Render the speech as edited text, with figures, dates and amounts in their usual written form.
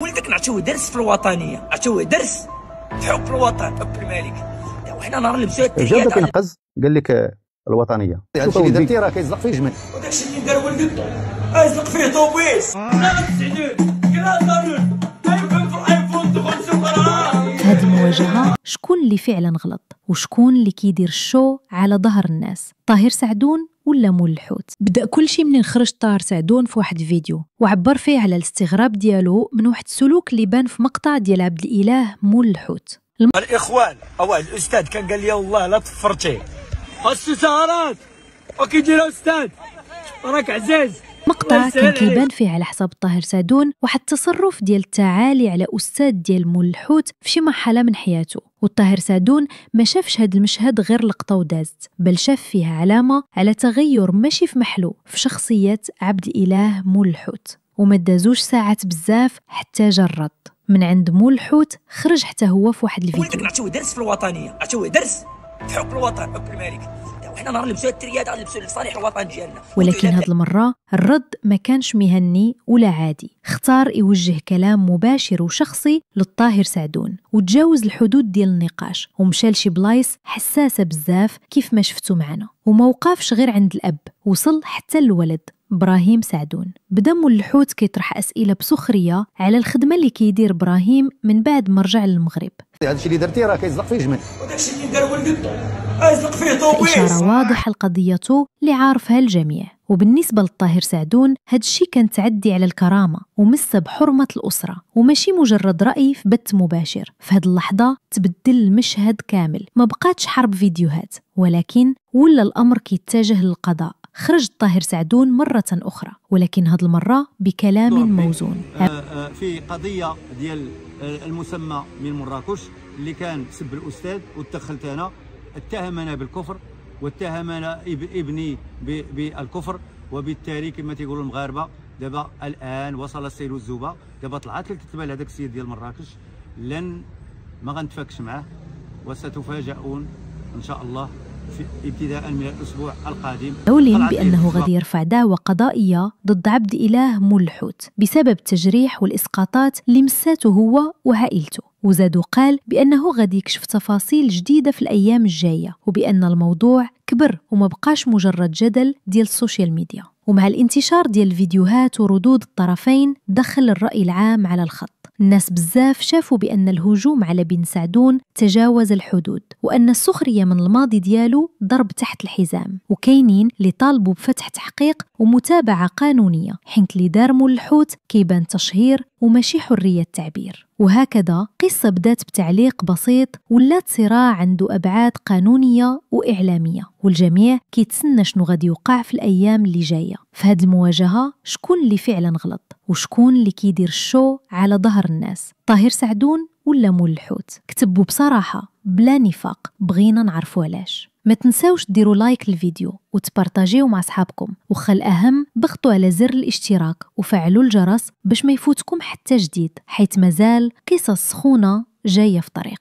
ولدك نعطيوه درس في الوطنيه، نعطيوه درس في حب الوطن، حب الملك. وحنا نهار لبسوه التحيات جا كينقز قال لك الوطنيه. هادشي اللي درتي راه كيزلق فيه جمل. وداكشي اللي دار ولدك ازلق فيه طوبيس. في هذه المواجهة شكون اللي فعلا غلط وشكون اللي كيدير الشو على ظهر الناس؟ طاهر سعدون ولا مول الحوت؟ بدأ كل شيء من خرج طاهر سعدون في واحد الفيديو وعبر فيه على الاستغراب ديالو من واحد السلوك اللي بان في مقطع ديال عبد الإله مول الحوت. الاخوان واحد الاستاذ كان قال لي والله لا تفرتي خاصو سهرات وكيديرها استاذ راك عزاز. مقطع كان كيبان فيه على حساب طاهر سعدون واحد التصرف ديال التعالي على أستاذ ديال مول الحوت في شي مرحلة من حياته، والطاهر سعدون ما شافش هاد المشهد غير لقطة ودازت، بل شاف فيها علامة على تغير ماشي في محلو في شخصية عبد الإله مول الحوت. وما دازوش ساعات بزاف حتى جا الرد من عند مول الحوت، خرج حتى هو في واحد الفيديو. ولدك نعطيوه درس في الوطنيه، نعطيوه درس في حب الوطن، حب الملك. وحنا نهار لبسوه التريات غنلبسوه لصالح الوطن ديالنا. ولكن هاد المرة الرد ما كانش مهني ولا عادي، اختار يوجه كلام مباشر وشخصي للطاهر سعدون وتجاوز الحدود ديال النقاش ومشى لشي بلايص حساسة بزاف كيف ما شفتوا معنا، وما وقفش غير عند الأب، وصل حتى الولد إبراهيم سعدون. بدا مول الحوت كيطرح أسئلة بسخرية على الخدمة اللي كيدير إبراهيم من بعد ما رجع للمغرب. هادشي اللي درتي راه كيزلق فيه جمل. وداكشي اللي دار ولدك ازلق فيه طوبيس. إشارة واضحة لقضيته اللي عارفها الجميع. وبالنسبة للطاهر سعدون هاد الشي كان تعدي على الكرامة ومسة بحرمة الأسرة وماشي مجرد رأي في بث مباشر. في هاد اللحظة تبدل المشهد كامل، ما بقاتش حرب فيديوهات ولكن ولا الأمر كيتجه للقضاء. خرج الطاهر سعدون مرة أخرى ولكن هاد المرة بكلام موزون. في قضية ديال المسمى من مراكش اللي كان سب الأستاذ وتدخلت أنا، اتهمنا بالكفر واتهمنا ابني بالكفر، وبالتالي كما تيقولوا المغاربه دابا الان وصل السيل الزوبه. دابا طلعت الكتبه لهذاك السيد ديال مراكش، ما غنتفاكش معاه وستفاجؤون ان شاء الله ابتداء من الاسبوع القادم. أعلن بأنه غادي يرفع دعوى قضائية ضد عبد الإله مول الحوت بسبب التجريح والإسقاطات اللي مساته هو وعائلته، وزاد قال بأنه غادي يكشف تفاصيل جديدة في الأيام الجاية، وبأن الموضوع كبر وما بقاش مجرد جدل ديال السوشيال ميديا. ومع الانتشار ديال الفيديوهات وردود الطرفين دخل الرأي العام على الخط. الناس بزاف شافوا بأن الهجوم على بن سعدون تجاوز الحدود، وأن السخرية من الماضي ديالو ضرب تحت الحزام، وكاينين اللي طالبوا بفتح تحقيق ومتابعة قانونية، حيث اللي دار مول الحوت كيبان تشهير وماشي حرية تعبير. وهكذا قصة بدات بتعليق بسيط ولات صراع عنده أبعاد قانونية وإعلامية، والجميع كيتسنى شنو غادي يوقع في الأيام اللي جاية. في هذه المواجهة شكون اللي فعلا غلط وشكون اللي كيدير الشو على ظهر الناس؟ طاهر سعدون ولا مول الحوت؟ كتبوا بصراحة بلا نفاق، بغينا نعرفوا علاش. ما تنساوش ديروا لايك للفيديو وتبارطاجيو مع أصحابكم، وخل أهم ضغطوا على زر الاشتراك وفعلوا الجرس باش ما يفوتكم حتى جديد، حيث مازال قصص سخونة جاية في طريق.